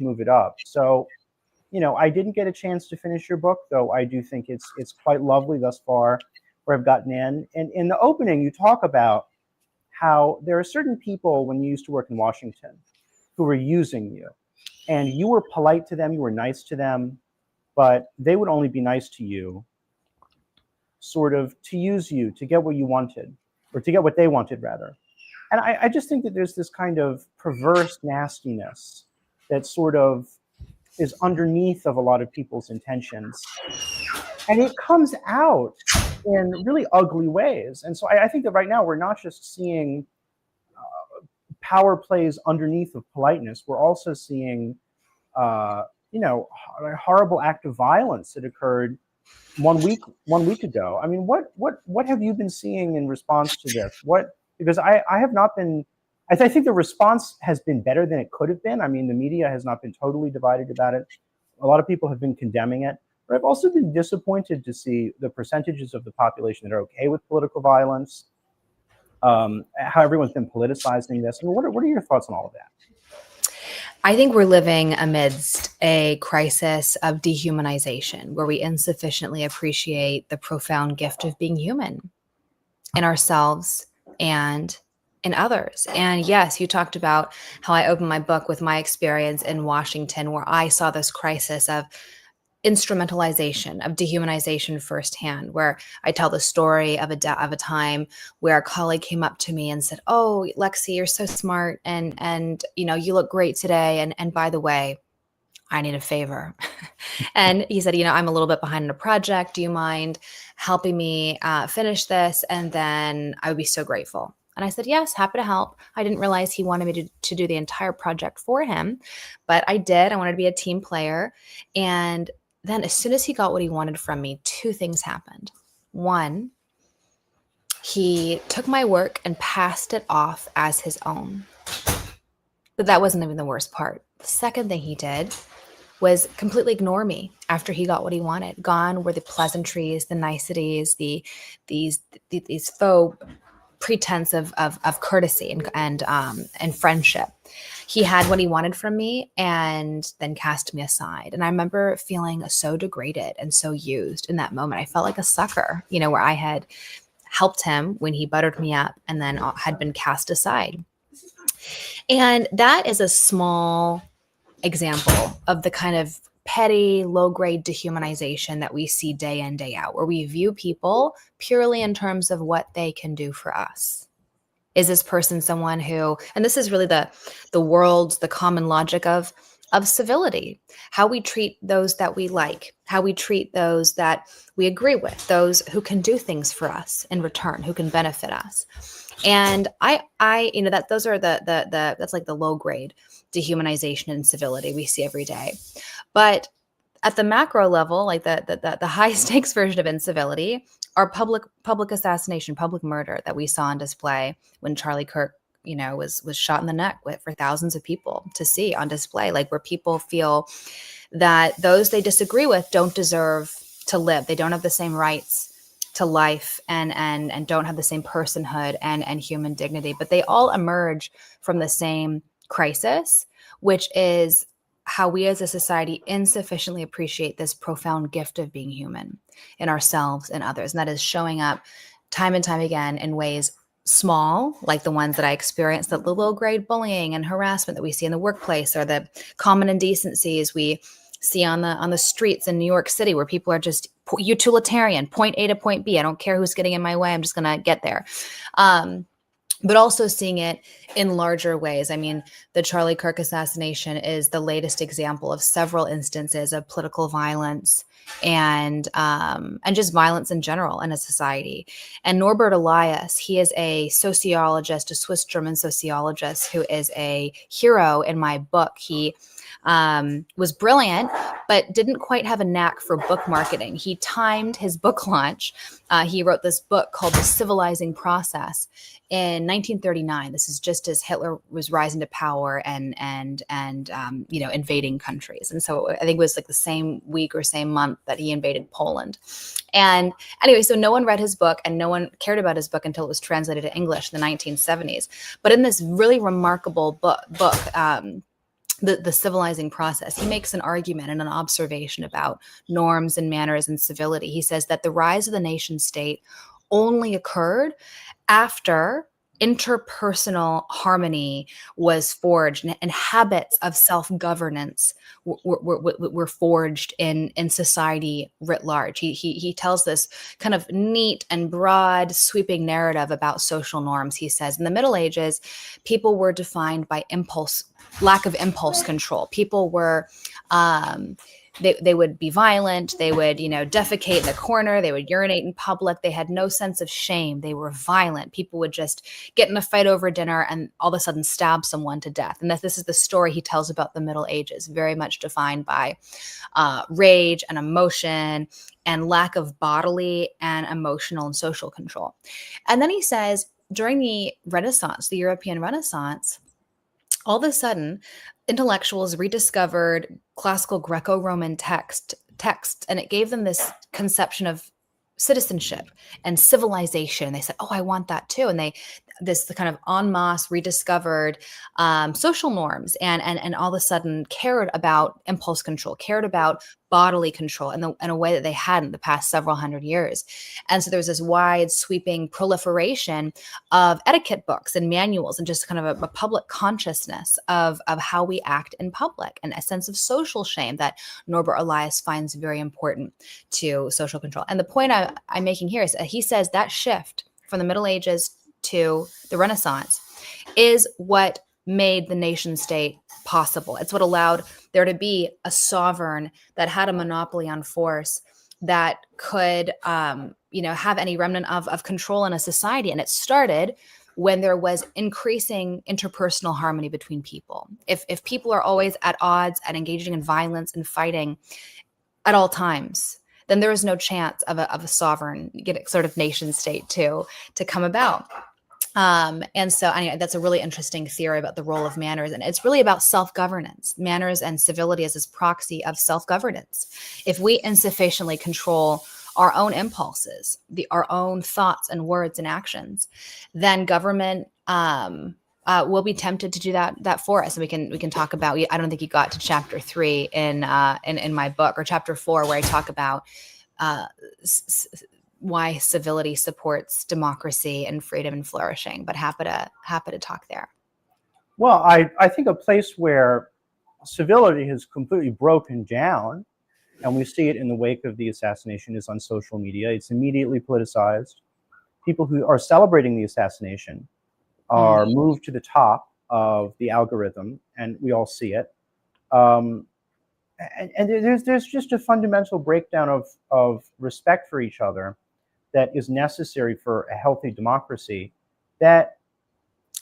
move it up. So, I didn't get a chance to finish your book, though I do think it's quite lovely thus far, where I've gotten in. And in the opening, you talk about how there are certain people when you used to work in Washington who were using you, and you were polite to them, you were nice to them, but they would only be nice to you sort of to use you to get what you wanted, or to get what they wanted rather. And I just think that there's this kind of perverse nastiness that sort of is underneath of a lot of people's intentions. And it comes out in really ugly ways. And so I think that right now we're not just seeing power plays underneath of politeness, we're also seeing, a horrible act of violence that occurred 1 week ago. I mean, what have you been seeing in response to this? Because I have not been, I think the response has been better than it could have been. I mean, the media has not been totally divided about it. A lot of people have been condemning it, but I've also been disappointed to see the percentages of the population that are okay with political violence, how everyone's been politicizing this. I mean, what are your thoughts on all of that? I think we're living amidst a crisis of dehumanization, where we insufficiently appreciate the profound gift of being human in ourselves and in others. And yes, you talked about how I opened my book with my experience in Washington, where I saw this crisis of instrumentalization, of dehumanization firsthand, where I tell the story of a time where a colleague came up to me and said, "Oh, Lexi, you're so smart, and you look great today. And by the way, I need a favor." And he said, "I'm a little bit behind in a project. Do you mind helping me finish this? And then I would be so grateful." And I said, "Yes, happy to help." I didn't realize he wanted me to do the entire project for him, but I did. I wanted to be a team player. And then as soon as he got what he wanted from me, two things happened. One, he took my work and passed it off as his own. But that wasn't even the worst part. The second thing he did was completely ignore me after he got what he wanted. Gone were the pleasantries, the niceties, these faux pretense of courtesy and friendship. He had what he wanted from me and then cast me aside. And I remember feeling so degraded and so used in that moment. I felt like a sucker, where I had helped him when he buttered me up and then had been cast aside. And that is a small example of the kind of petty, low-grade dehumanization that we see day in, day out, where we view people purely in terms of what they can do for us. Is this person someone who, and this is really the common logic of civility, how we treat those that we like, how we treat those that we agree with, those who can do things for us in return, who can benefit us. And those are that's like the low grade dehumanization and civility we see every day. But at the macro level, like the high stakes version of incivility, are public assassination, public murder that we saw on display when Charlie Kirk, was shot in the neck for thousands of people to see on display, like where people feel that those they disagree with don't deserve to live. They don't have the same rights to life and don't have the same personhood and human dignity, but they all emerge from the same crisis, which is how we as a society insufficiently appreciate this profound gift of being human in ourselves and others. And that is showing up time and time again in ways small, like the ones that I experienced, the low-grade bullying and harassment that we see in the workplace, or the common indecencies we see on the streets in New York City, where people are just utilitarian, point A to point B. I don't care who's getting in my way. I'm just going to get there. But also seeing it in larger ways. I mean, the Charlie Kirk assassination is the latest example of several instances of political violence and just violence in general in a society. And Norbert Elias, he is a sociologist, a Swiss-German sociologist who is a hero in my book. He was brilliant, but didn't quite have a knack for book marketing. He timed his book launch. He wrote this book called The Civilizing Process in 1939. This is just as Hitler was rising to power and invading countries. And so I think it was like the same week or same month that he invaded Poland. And anyway, so no one read his book and no one cared about his book until it was translated to English in the 1970s. But in this really remarkable book, the civilizing process. He makes an argument and an observation about norms and manners and civility. He says that the rise of the nation state only occurred after interpersonal harmony was forged, and habits of self-governance were forged in society writ large. He tells this kind of neat and broad sweeping narrative about social norms. He says in the Middle Ages, people were defined by lack of impulse control. People were they would be violent. They would, defecate in the corner. They would urinate in public. They had no sense of shame. They were violent. People would just get in a fight over dinner and all of a sudden stab someone to death. And this is the story he tells about the Middle Ages, very much defined by rage and emotion and lack of bodily and emotional and social control. And then he says, during the Renaissance, the European Renaissance, all of a sudden, intellectuals rediscovered classical Greco-Roman texts, and it gave them this conception of citizenship and civilization. They said, "Oh, I want that too," and this kind of en masse rediscovered social norms, and all of a sudden cared about impulse control, cared about bodily control in a way that they hadn't the past several hundred years. And so there was this wide sweeping proliferation of etiquette books and manuals, and just kind of a public consciousness of how we act in public, and a sense of social shame that Norbert Elias finds very important to social control. And the point I'm making here is that he says that shift from the Middle Ages to the Renaissance is what made the nation state possible. It's what allowed there to be a sovereign that had a monopoly on force, that could, have any remnant of control in a society. And it started when there was increasing interpersonal harmony between people. If people are always at odds and engaging in violence and fighting at all times, then there is no chance of a sovereign sort of nation state to come about. And so anyway, that's a really interesting theory about the role of manners. And it's really about self-governance. Manners and civility as this proxy of self-governance. If we insufficiently control our own impulses, our own thoughts and words and actions, then government will be tempted to do that for us. And we can talk about, I don't think you got to chapter 3 in my book, or chapter 4, where I talk about why civility supports democracy and freedom and flourishing, but happy to talk there. Well, I think a place where civility has completely broken down, and we see it in the wake of the assassination, is on social media. It's immediately politicized. People who are celebrating the assassination are moved to the top of the algorithm, and we all see it. And there's just a fundamental breakdown of respect for each other that is necessary for a healthy democracy. That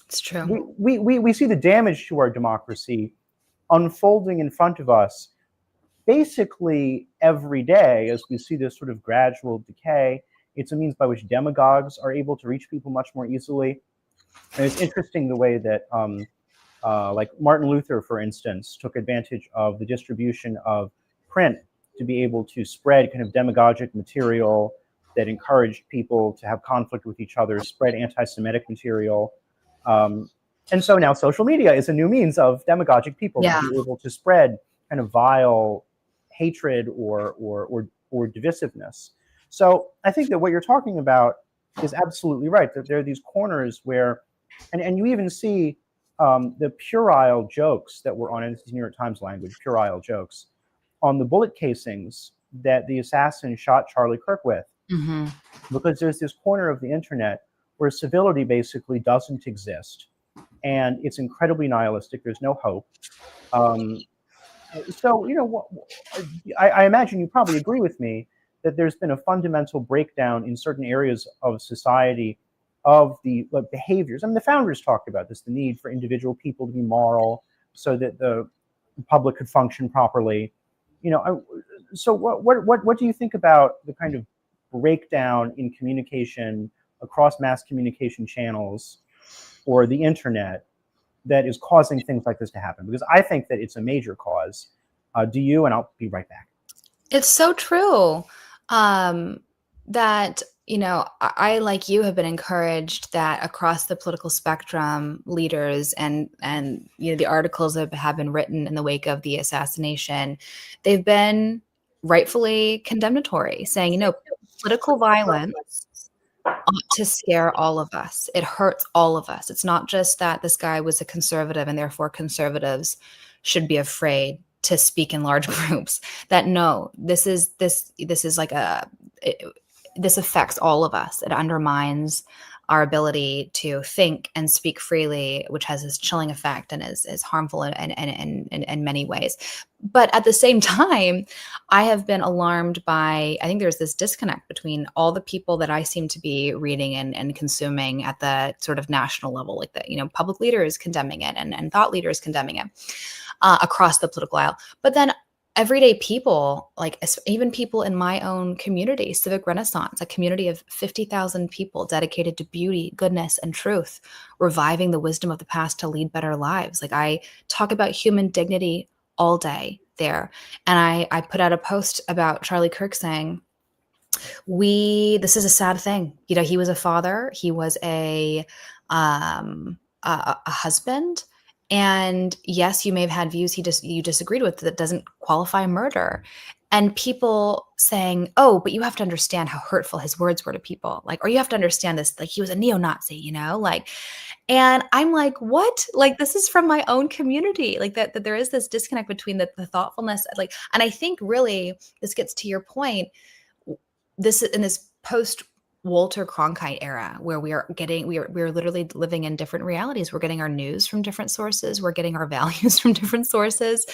it's true. We see the damage to our democracy unfolding in front of us basically every day as we see this sort of gradual decay. It's a means by which demagogues are able to reach people much more easily. And it's interesting the way that like Martin Luther, for instance, took advantage of the distribution of print to be able to spread kind of demagogic material that encouraged people to have conflict with each other, spread anti-Semitic material. And so now social media is a new means of demagogic people to be able to spread kind of vile hatred or divisiveness. So I think that what you're talking about is absolutely right, that there are these corners where, and you even see the puerile jokes that were on, and this is New York Times language, puerile jokes, on the bullet casings that the assassin shot Charlie Kirk with. Mm-hmm. Because there's this corner of the internet where civility basically doesn't exist, and it's incredibly nihilistic. There's no hope. So, I imagine you probably agree with me that there's been a fundamental breakdown in certain areas of society of the behaviors. I mean, the founders talked about this, the need for individual people to be moral so that the public could function properly. So what do you think about the kind of breakdown in communication across mass communication channels or the internet that is causing things like this to happen? Because I think that it's a major cause. Do you? And I'll be right back. It's so true that I, like you, have been encouraged that across the political spectrum, leaders and the articles that have been written in the wake of the assassination, they've been rightfully condemnatory, saying, political violence ought to scare all of us. It hurts all of us. It's not just that this guy was a conservative and therefore conservatives should be afraid to speak in large groups. That no, this is like this affects all of us. It undermines our ability to think and speak freely, which has this chilling effect and is harmful in many ways. But at the same time, I have been alarmed by, I think there's this disconnect between all the people that I seem to be reading and consuming at the sort of national level, like the, public leaders condemning it and thought leaders condemning it across the political aisle. But then everyday people, like even people in my own community, Civic Renaissance, a community of 50,000 people dedicated to beauty, goodness, and truth, reviving the wisdom of the past to lead better lives. Like, I talk about human dignity all day there. And I put out a post about Charlie Kirk saying, this is a sad thing. He was a father, he was a husband. And yes, you may have had views you disagreed with that doesn't qualify murder. And people saying, oh, but you have to understand how hurtful his words were to people. Like, or you have to understand this, like he was a neo-Nazi, like, and I'm like, what? Like, this is from my own community. Like that there is this disconnect between the thoughtfulness, like, and I think really this gets to your point. This in this post Walter Cronkite era where we're literally living in different realities. We're getting our news from different sources. We're getting our values from different sources.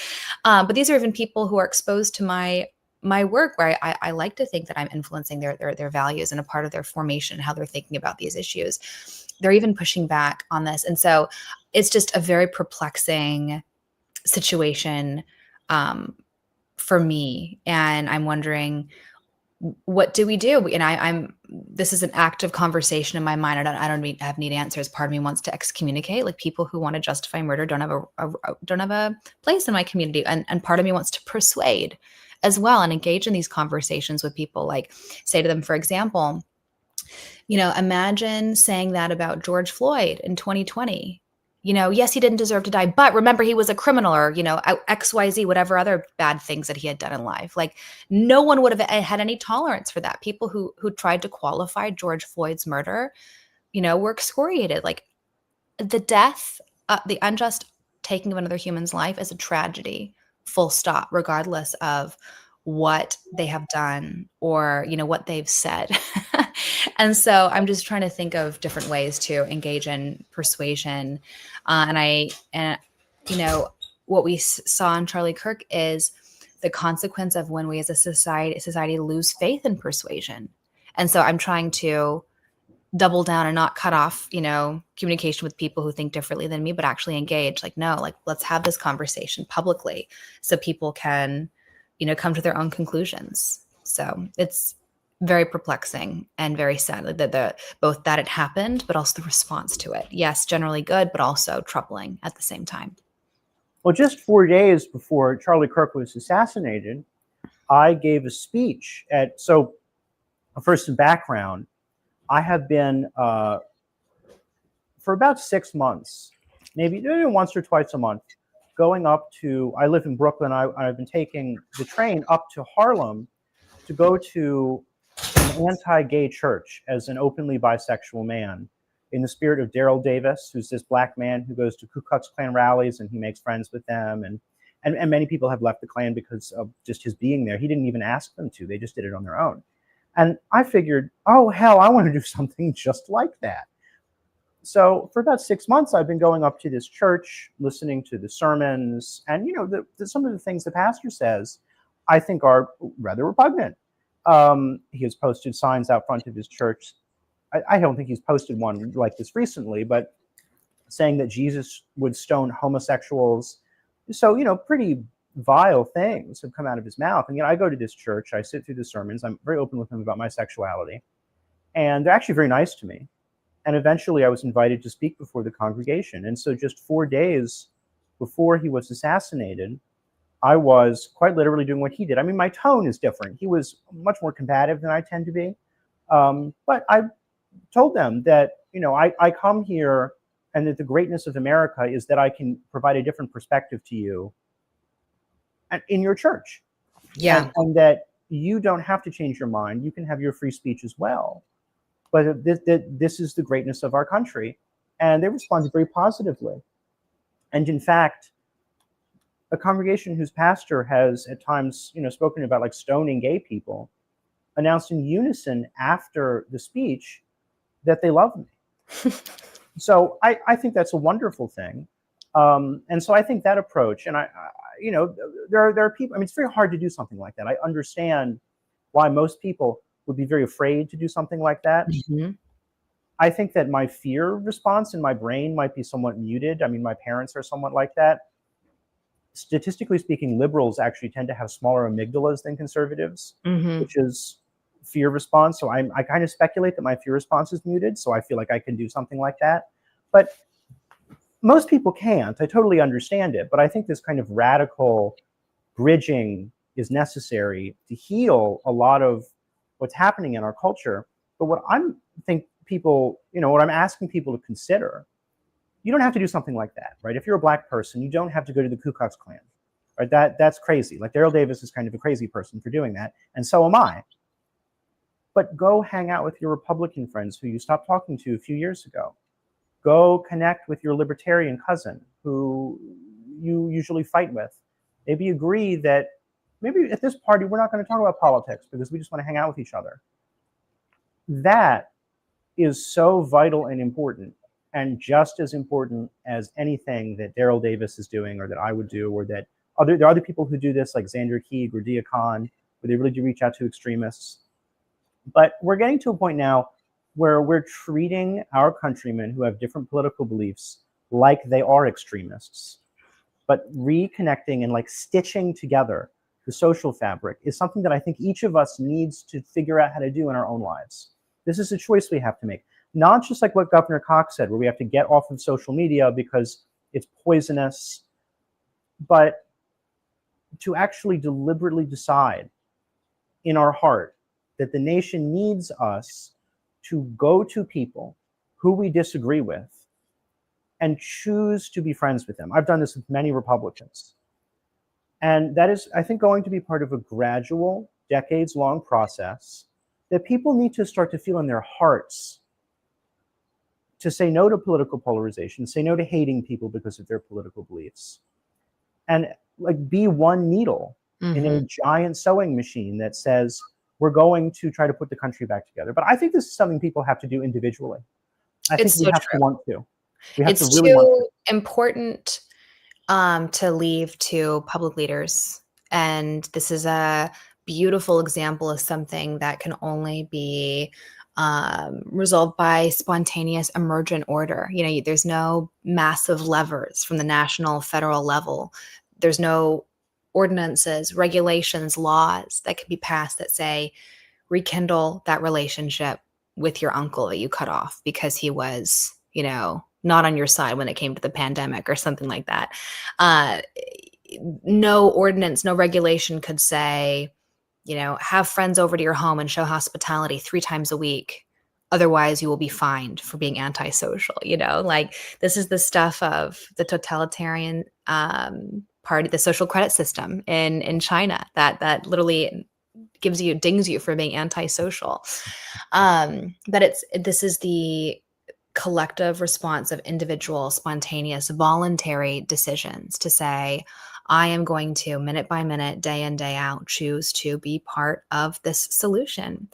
But these are even people who are exposed to my work, where I like to think that I'm influencing their values and a part of their formation, how they're thinking about these issues. They're even pushing back on this. And so it's just a very perplexing situation for me. And I'm wondering, what do we do? And this is an active conversation in my mind. I don't have neat answers. Part of me wants to excommunicate, like people who want to justify murder don't have a place in my community. And part of me wants to persuade as well and engage in these conversations with people, like say to them, for example, imagine saying that about George Floyd in 2020. Yes, he didn't deserve to die, but remember, he was a criminal, or, XYZ, whatever other bad things that he had done in life. Like, no one would have had any tolerance for that. People who tried to qualify George Floyd's murder, were excoriated. Like, the death, the unjust taking of another human's life is a tragedy, full stop, regardless of what they have done or, what they've said. And so I'm just trying to think of different ways to engage in persuasion. And what we saw in Charlie Kirk is the consequence of when we as a society lose faith in persuasion. And so I'm trying to double down and not cut off, communication with people who think differently than me, but actually engage. Like, no, like, let's have this conversation publicly so people can, come to their own conclusions. So it's very perplexing and very sad that both that it happened, but also the response to it. Yes, generally good, but also troubling at the same time. Well, just 4 days before Charlie Kirk was assassinated, I gave a speech so first, some background. I have been, for about 6 months, maybe once or twice a month, going up to, I live in Brooklyn, I've been taking the train up to Harlem to go to an anti-gay church as an openly bisexual man, in the spirit of Daryl Davis, who's this black man who goes to Ku Klux Klan rallies and he makes friends with them. And many people have left the Klan because of just his being there. He didn't even ask them to. They just did it on their own. And I figured, oh, hell, I want to do something just like that. So for about 6 months, I've been going up to this church, listening to the sermons. And, some of the things the pastor says, I think are rather repugnant. He has posted signs out front of his church. I don't think he's posted one like this recently, but saying that Jesus would stone homosexuals. So, pretty vile things have come out of his mouth. And, I go to this church, I sit through the sermons, I'm very open with them about my sexuality. And they're actually very nice to me. And eventually I was invited to speak before the congregation. And so just 4 days before he was assassinated, I was quite literally doing what he did. I mean, my tone is different. He was much more combative than I tend to be. But I told them that, I come here and that the greatness of America is that I can provide a different perspective to you in your church. Yeah. And that you don't have to change your mind. You can have your free speech as well. But this is the greatness of our country. And they responded very positively. And in fact, a congregation whose pastor has at times, spoken about like stoning gay people, announced in unison after the speech that they love me. So I think that's a wonderful thing. And so I think that approach, and there are people, I mean, it's very hard to do something like that. I understand why most people would be very afraid to do something like that. Mm-hmm. I think that my fear response in my brain might be somewhat muted. I mean, my parents are somewhat like that. Statistically speaking, liberals actually tend to have smaller amygdalas than conservatives, Mm-hmm. which is fear response. So I kind of speculate that my fear response is muted. So I feel like I can do something like that. But most people can't. I totally understand it. But I think this kind of radical bridging is necessary to heal a lot of what's happening in our culture. But what I'm asking people to consider, you don't have to do something like that, right? If you're a black person, you don't have to go to the Ku Klux Klan, right? That's crazy. Like Daryl Davis is kind of a crazy person for doing that, and so am I. But go hang out with your Republican friends who you stopped talking to a few years ago. Go connect with your libertarian cousin who you usually fight with. Maybe agree that maybe at this party we're not going to talk about politics because we just want to hang out with each other. That is so vital and important, and just as important as anything that Daryl Davis is doing or that I would do, or that there are other people who do this like Xander Keeg or Dia Khan, where they really do reach out to extremists. But we're getting to a point now where we're treating our countrymen who have different political beliefs like they are extremists. But reconnecting and like stitching together the social fabric is something that I think each of us needs to figure out how to do in our own lives. This is a choice we have to make. Not just like what Governor Cox said, where we have to get off of social media because it's poisonous, but to actually deliberately decide in our heart that the nation needs us to go to people who we disagree with and choose to be friends with them. I've done this with many Republicans. And that is, I think, going to be part of a gradual, decades-long process that people need to start to feel in their hearts to say no to political polarization, say no to hating people because of their political beliefs, and like be one needle in a giant sewing machine that says, we're going to try to put the country back together. But I think this is something people have to do individually. I think we have to want to. We have to really want to. It's too important to leave to public leaders. And this is a beautiful example of something that can only be resolved by spontaneous emergent order. There's no massive levers from the national, federal level. There's no ordinances, regulations, laws that can be passed that say, rekindle that relationship with your uncle that you cut off because he was, not on your side when it came to the pandemic or something like that. No ordinance, no regulation could say, have friends over to your home and show hospitality 3 times a week. Otherwise, you will be fined for being antisocial. Like this is the stuff of the totalitarian party, the social credit system in China that literally dings you for being antisocial. But this is the collective response of individual, spontaneous, voluntary decisions to say, I am going to, minute by minute, day in, day out, choose to be part of this solution.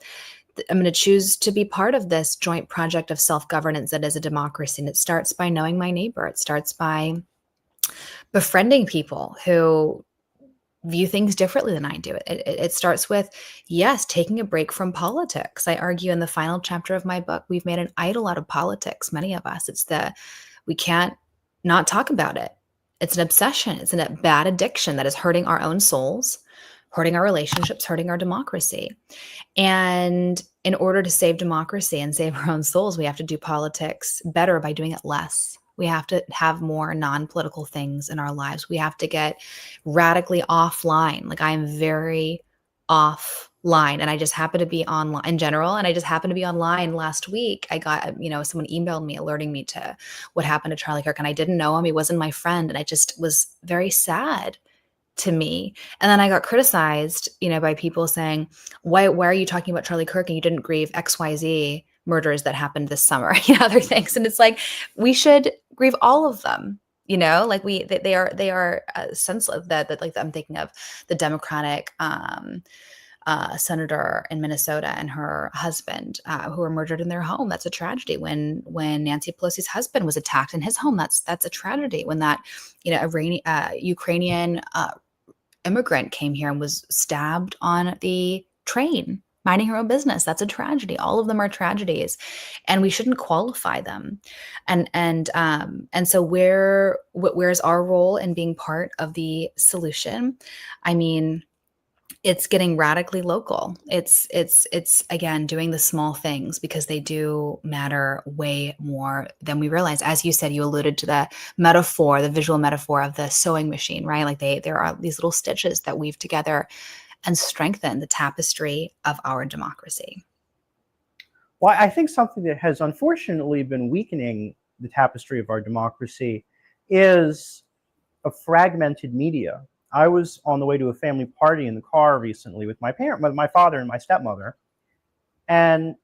I'm going to choose to be part of this joint project of self-governance that is a democracy. And it starts by knowing my neighbor. It starts by befriending people who view things differently than I do. It starts with, yes, taking a break from politics. I argue in the final chapter of my book, we've made an idol out of politics, many of us. We can't not talk about it. It's an obsession. It's a bad addiction that is hurting our own souls, hurting our relationships, hurting our democracy. And in order to save democracy and save our own souls, we have to do politics better by doing it less. We have to have more non-political things in our lives. We have to get radically offline. Like I am very off line, and I just happened to be online in general, and I just happened to be online last week. I got, someone emailed me alerting me to what happened to Charlie Kirk, and I didn't know him. He wasn't my friend, and I just was very sad to me. And then I got criticized, by people saying, why are you talking about Charlie Kirk and you didn't grieve XYZ murders that happened this summer, other things. And it's like, we should grieve all of them. Like they are senseless. That like I'm thinking of the Democratic senator in Minnesota and her husband who were murdered in their home. That's a tragedy. When Nancy Pelosi's husband was attacked in his home, that's a tragedy. When that Ukrainian immigrant came here and was stabbed on the train minding her own business, that's a tragedy. All of them are tragedies, and we shouldn't qualify them. And so where's our role in being part of the solution? I mean, it's getting radically local. It's again doing the small things, because they do matter way more than we realize. As you said, you alluded to the metaphor, the visual metaphor of the sewing machine, right? Like there are these little stitches that weave together and strengthen the tapestry of our democracy. Well, I think something that has unfortunately been weakening the tapestry of our democracy is a fragmented media. I was on the way to a family party in the car recently with my father and my stepmother. And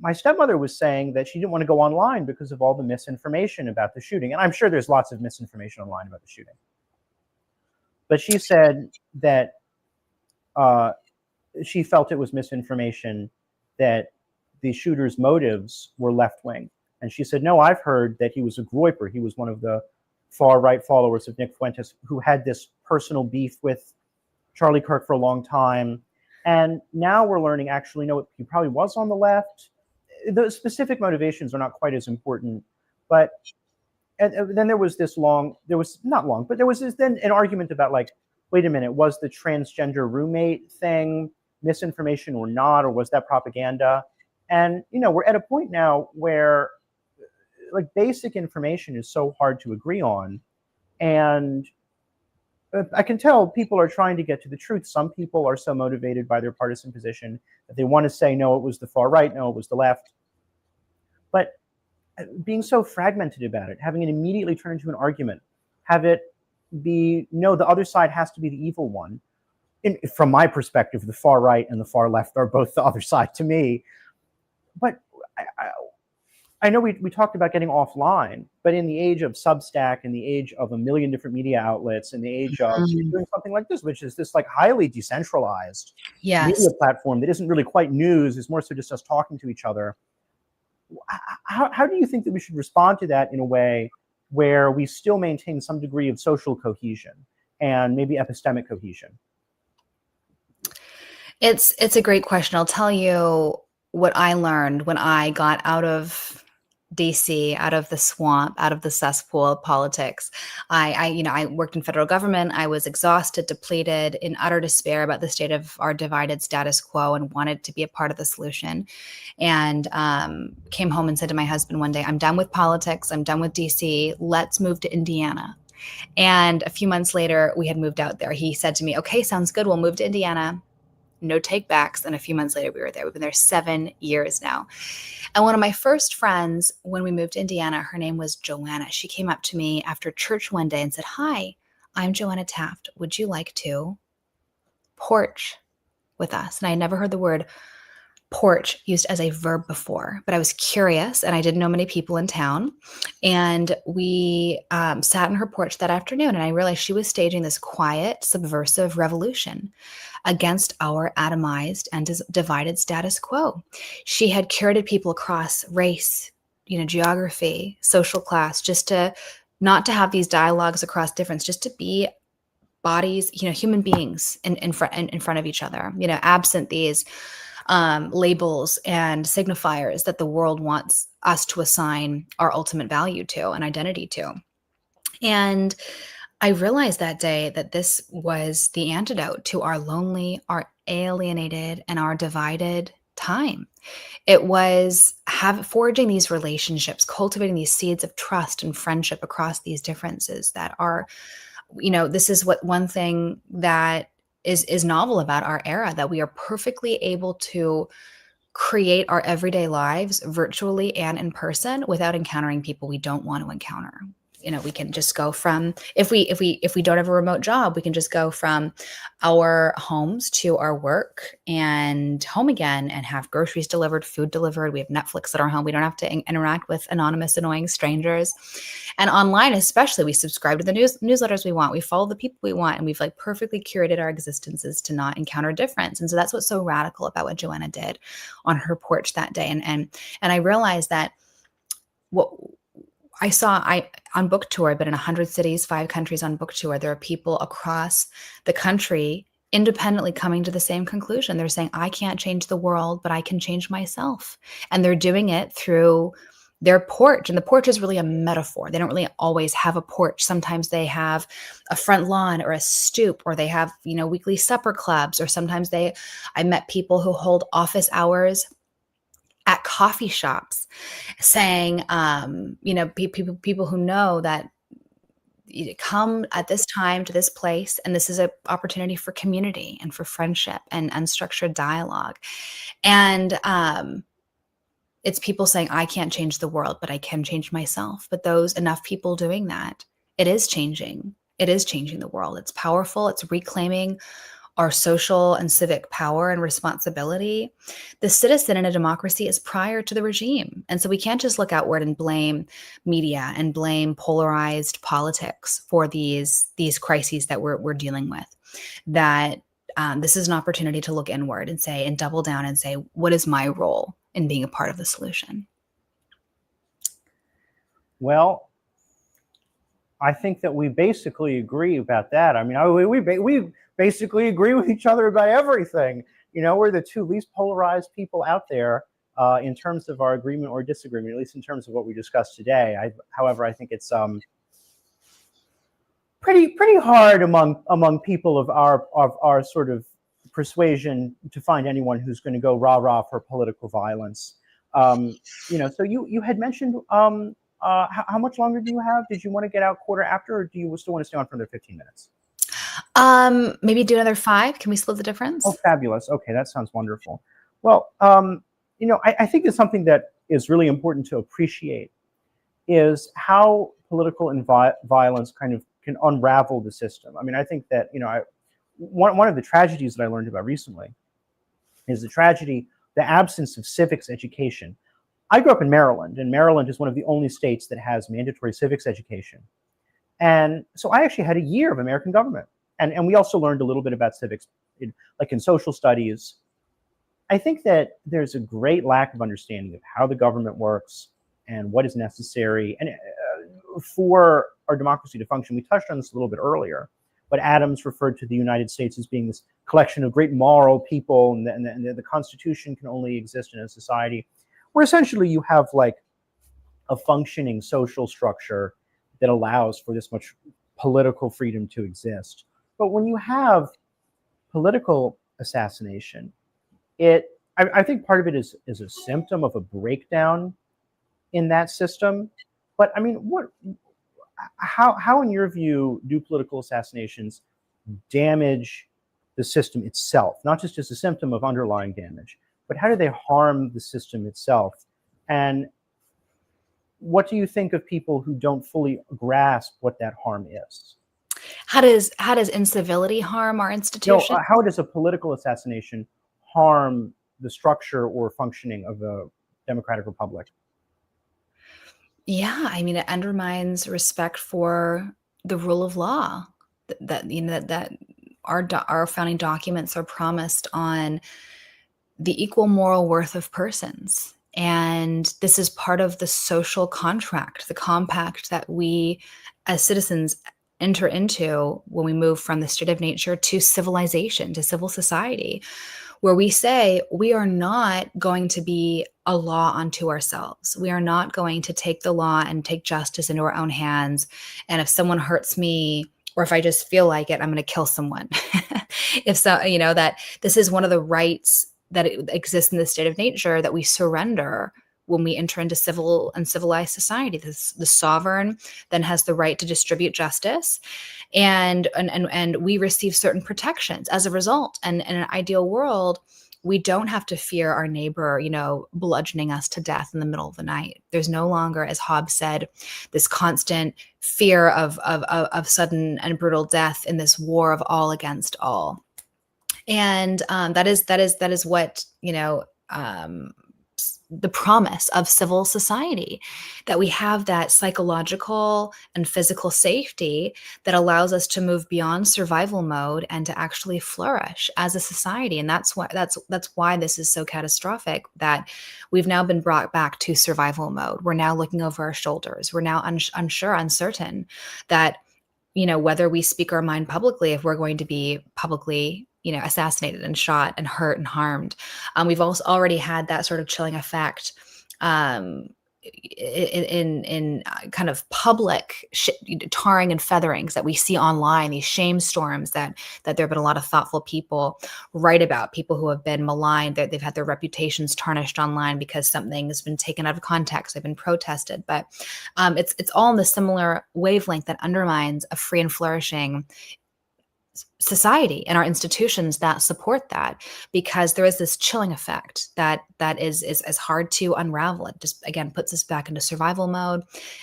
my stepmother was saying that she didn't want to go online because of all the misinformation about the shooting. And I'm sure there's lots of misinformation online about the shooting. But she said that she felt it was misinformation that the shooter's motives were left-wing. And she said, no, I've heard that he was a groyper. He was one of the far-right followers of Nick Fuentes who had this personal beef with Charlie Kirk for a long time. And now we're learning, actually, no, he probably was on the left. The specific motivations are not quite as important. But and then there was then an argument about, like, wait a minute, was the transgender roommate thing misinformation or not, or was that propaganda? And, we're at a point now where, like, basic information is so hard to agree on. And I can tell people are trying to get to the truth. Some people are so motivated by their partisan position that they want to say, no, it was the far right, no, it was the left. But being so fragmented about it, having it immediately turn into an argument, have it be, no, the other side has to be the evil one. From my perspective, the far right and the far left are both the other side to me. But I know we talked about getting offline, but in the age of Substack, in the age of a million different media outlets, in the age of doing something like this, which is this, like, highly decentralized media platform that isn't really quite news, is more so just us talking to each other. How do you think that we should respond to that in a way where we still maintain some degree of social cohesion and maybe epistemic cohesion? It's a great question. I'll tell you what I learned when I got out of DC, out of the swamp, out of the cesspool of politics. I worked in federal government. I was exhausted, depleted, in utter despair about the state of our divided status quo, and wanted to be a part of the solution. And came home and said to my husband one day, I'm done with politics. I'm done with DC. Let's move to Indiana. And a few months later, we had moved out there. He said to me, okay, sounds good. We'll move to Indiana. No takebacks. And a few months later, we were there. We've been there 7 years now. And one of my first friends, when we moved to Indiana, her name was Joanna. She came up to me after church one day and said, hi, I'm Joanna Taft. Would you like to porch with us? And I had never heard the word porch used as a verb before, but I was curious and I didn't know many people in town. And we sat on her porch that afternoon, and I realized she was staging this quiet, subversive revolution against our atomized and divided status quo. She had curated people across race, geography, social class, just to not to have these dialogues across difference, just to be bodies, human beings in front of each other, absent these labels and signifiers that the world wants us to assign our ultimate value to and identity to. And I realized that day that this was the antidote to our lonely, our alienated, and our divided time. It was forging these relationships, cultivating these seeds of trust and friendship across these differences that are, this is one thing that is novel about our era, that we are perfectly able to create our everyday lives virtually and in person without encountering people we don't want to encounter. We can just go from, if we don't have a remote job, we can just go from our homes to our work and home again and have groceries delivered, food delivered. We have Netflix at our home. We don't have to interact with anonymous, annoying strangers. And online, especially, we subscribe to the newsletters we want. We follow the people we want, and we've like perfectly curated our existences to not encounter difference. And so that's what's so radical about what Joanna did on her porch that day. And I realized that what I saw, on book tour, I've been in 100 cities, 5 countries on book tour. There are people across the country independently coming to the same conclusion. They're saying, I can't change the world, but I can change myself. And they're doing it through their porch. And the porch is really a metaphor. They don't really always have a porch. Sometimes they have a front lawn or a stoop, or they have, weekly supper clubs, or sometimes I met people who hold office hours at coffee shops, saying, people who know that you come at this time to this place, and this is an opportunity for community and for friendship and unstructured dialogue. And it's people saying, I can't change the world, but I can change myself. But those enough people doing that, it is changing. It is changing the world. It's powerful. It's reclaiming our social and civic power and responsibility. The citizen in a democracy is prior to the regime. And so we can't just look outward and blame media and blame polarized politics for these crises that we're dealing with. That this is an opportunity to look inward and say, and double down and say, what is my role in being a part of the solution? Well, I think that we basically agree about that. I mean, we basically agree with each other about everything. We're the 2 least polarized people out there in terms of our agreement or disagreement, at least in terms of what we discussed today. However, I think it's pretty hard among people of our sort of persuasion to find anyone who's going to go rah for political violence. So you had mentioned how much longer do you have? Did you want to get out quarter after, or do you still want to stay on for another 15 minutes? Maybe do another 5. Can we split the difference? Oh, fabulous. Okay, that sounds wonderful. Well, I think it's something that is really important to appreciate is how political violence kind of can unravel the system. I mean, I think that, one of the tragedies that I learned about recently is the absence of civics education. I grew up in Maryland, and Maryland is one of the only states that has mandatory civics education. And so I actually had a year of American government. And we also learned a little bit about civics, like in social studies. I think that there's a great lack of understanding of how the government works and what is necessary and for our democracy to function. We touched on this a little bit earlier, but Adams referred to the United States as being this collection of great moral people, and the Constitution can only exist in a society where essentially you have like a functioning social structure that allows for this much political freedom to exist. But when you have political assassination, I think part of it is a symptom of a breakdown in that system. But I mean, how in your view do political assassinations damage the system itself? Not just as a symptom of underlying damage, but how do they harm the system itself? And what do you think of people who don't fully grasp what that harm is? How does incivility harm our institution? No, how does a political assassination harm the structure or functioning of the democratic republic? Yeah, I mean, it undermines respect for the rule of law. That our founding documents are promised on the equal moral worth of persons. And this is part of the social contract, the compact that we as citizens enter into when we move from the state of nature to civilization, to civil society, where we say we are not going to be a law unto ourselves. We are not going to take the law and take justice into our own hands. And if someone hurts me, or if I just feel like it, I'm going to kill someone. If so, that this is one of the rights that exists in the state of nature that we surrender when we enter into civil and civilized society. The sovereign then has the right to distribute justice, and we receive certain protections as a result. And in an ideal world, we don't have to fear our neighbor, bludgeoning us to death in the middle of the night. There's no longer, as Hobbes said, this constant fear of sudden and brutal death in this war of all against all. And that is what, the promise of civil society, that we have that psychological and physical safety that allows us to move beyond survival mode and to actually flourish as a society. And that's why this is so catastrophic, that we've now been brought back to survival mode. We're now looking over our shoulders. We're now unsure, uncertain that, whether we speak our mind publicly, if we're going to be publicly assassinated and shot and hurt and harmed. We've also already had that sort of chilling effect in kind of public tarring and featherings that we see online, these shame storms that there have been a lot of thoughtful people write about, people who have been maligned, they've had their reputations tarnished online because something has been taken out of context, they've been protested. But it's all in the similar wavelength that undermines a free and flourishing society and our institutions that support that, because there is this chilling effect that is hard to unravel. It just, again, puts us back into survival mode,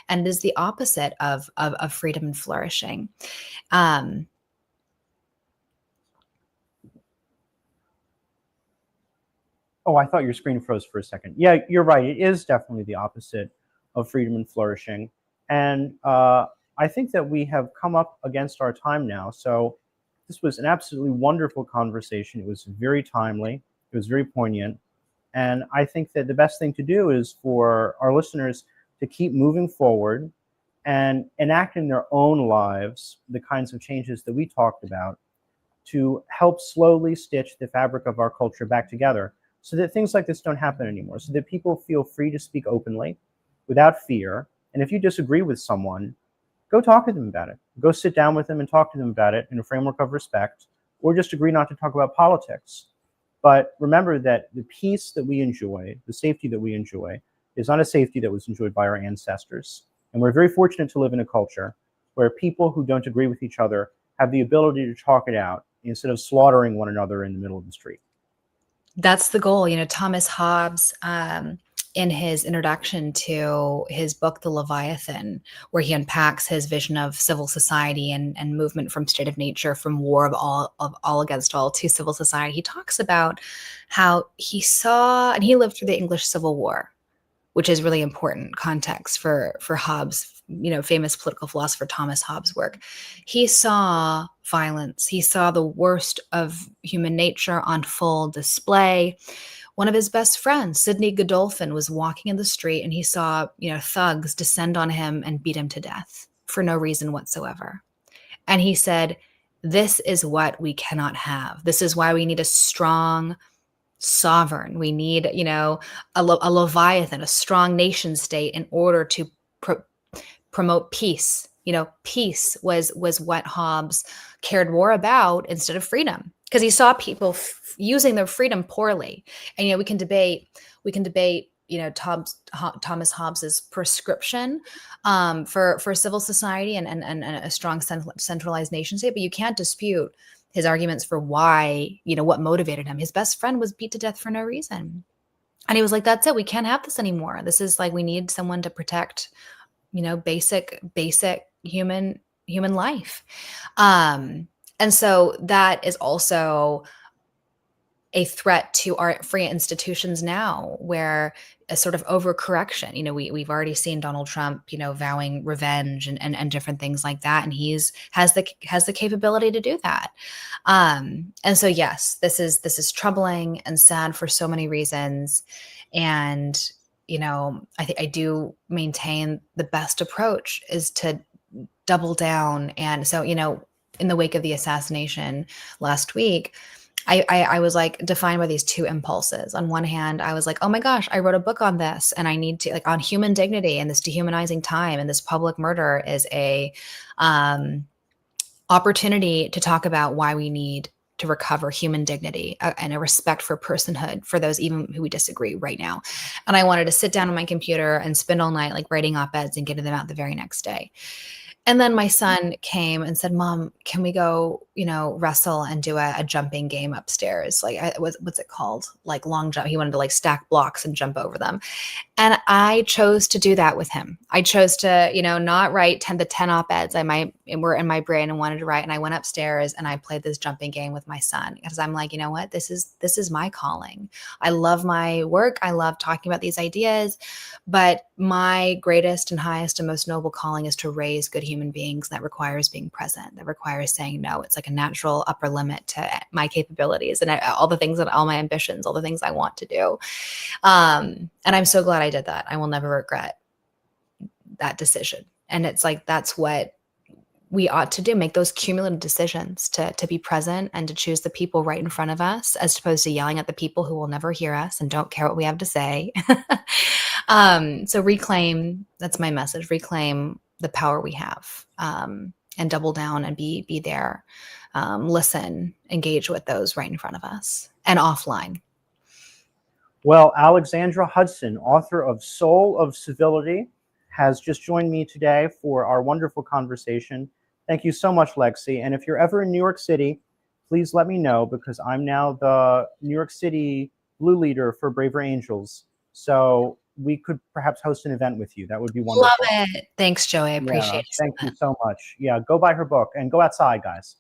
and it is the opposite of freedom and flourishing. Oh, I thought your screen froze for a second. Yeah, you're right. It is definitely the opposite of freedom and flourishing. And I think that we have come up against our time now. So this was an absolutely wonderful conversation. It was very timely. It was very poignant. And I think that the best thing to do is for our listeners to keep moving forward and enact in their own lives the kinds of changes that we talked about to help slowly stitch the fabric of our culture back together, so that things like this don't happen anymore, so that people feel free to speak openly without fear. And if you disagree with someone, go talk to them about it. Go sit down with them and talk to them about it in a framework of respect, or just agree not to talk about politics. But remember that the peace that we enjoy, the safety that we enjoy, is not a safety that was enjoyed by our ancestors. And we're very fortunate to live in a culture where people who don't agree with each other have the ability to talk it out instead of slaughtering one another in the middle of the street. That's the goal. Thomas Hobbes, in his introduction to his book, The Leviathan, where he unpacks his vision of civil society and movement from state of nature, from war of all against all to civil society, he talks about how he saw, and he lived through the English Civil War, which is really important context for Hobbes, famous political philosopher Thomas Hobbes' work. He saw violence. He saw the worst of human nature on full display. One of his best friends, Sidney Godolphin, was walking in the street and he saw, thugs descend on him and beat him to death for no reason whatsoever. And he said, this is what we cannot have. This is why we need a strong sovereign. We need, a Leviathan, a strong nation state, in order to promote peace. Peace was what Hobbes cared more about instead of freedom, because he saw people using their freedom poorly. And we can debate Thomas Hobbes's prescription for civil society and a strong centralized nation state, but you can't dispute his arguments for why, what motivated him. His best friend was beat to death for no reason, and he was like, "That's it. We can't have this anymore. This is like, we need someone to protect, basic human life." And so that is also a threat to our free institutions now, where a sort of overcorrection, we've already seen Donald Trump, vowing revenge and different things like that. And has the capability to do that. And so, yes, this is troubling and sad for so many reasons. And, I think I do maintain the best approach is to double down. And so, in the wake of the assassination last week, I was like defined by these two impulses. On one hand, I was like, oh my gosh, I wrote a book on this, and I need to, on human dignity and this dehumanizing time, and this public murder is a opportunity to talk about why we need to recover human dignity and a respect for personhood for those even who we disagree right now. And I wanted to sit down on my computer and spend all night like writing op-eds and getting them out the very next day. And then my son came and said, Mom, can we go, wrestle and do a jumping game upstairs? Like, what's it called? Like long jump. He wanted to like stack blocks and jump over them. And I chose to do that with him. I chose to, not write 10 to 10 op-eds were in my brain and wanted to write. And I went upstairs and I played this jumping game with my son because I'm like, you know what? This is my calling. I love my work. I love talking about these ideas, but my greatest and highest and most noble calling is to raise good human beings. That requires being present. That requires saying no. It's like a natural upper limit to my capabilities and all the things all my ambitions, all the things I want to do. And I'm so glad I did that. I will never regret that decision. And it's like, that's what we ought to do, make those cumulative decisions to be present and to choose the people right in front of us, as opposed to yelling at the people who will never hear us and don't care what we have to say. So reclaim, that's my message, reclaim the power we have, and double down and be there, listen, engage with those right in front of us and offline. Well, Alexandra Hudson, author of Soul of Civility, has just joined me today for our wonderful conversation. Thank you so much, Lexi. And if you're ever in New York City, please let me know, because I'm now the New York City Blue Leader for Braver Angels. So we could perhaps host an event with you. That would be wonderful. Love it. Thanks, Joey. I appreciate it. Thank you so much. Yeah, go buy her book and go outside, guys.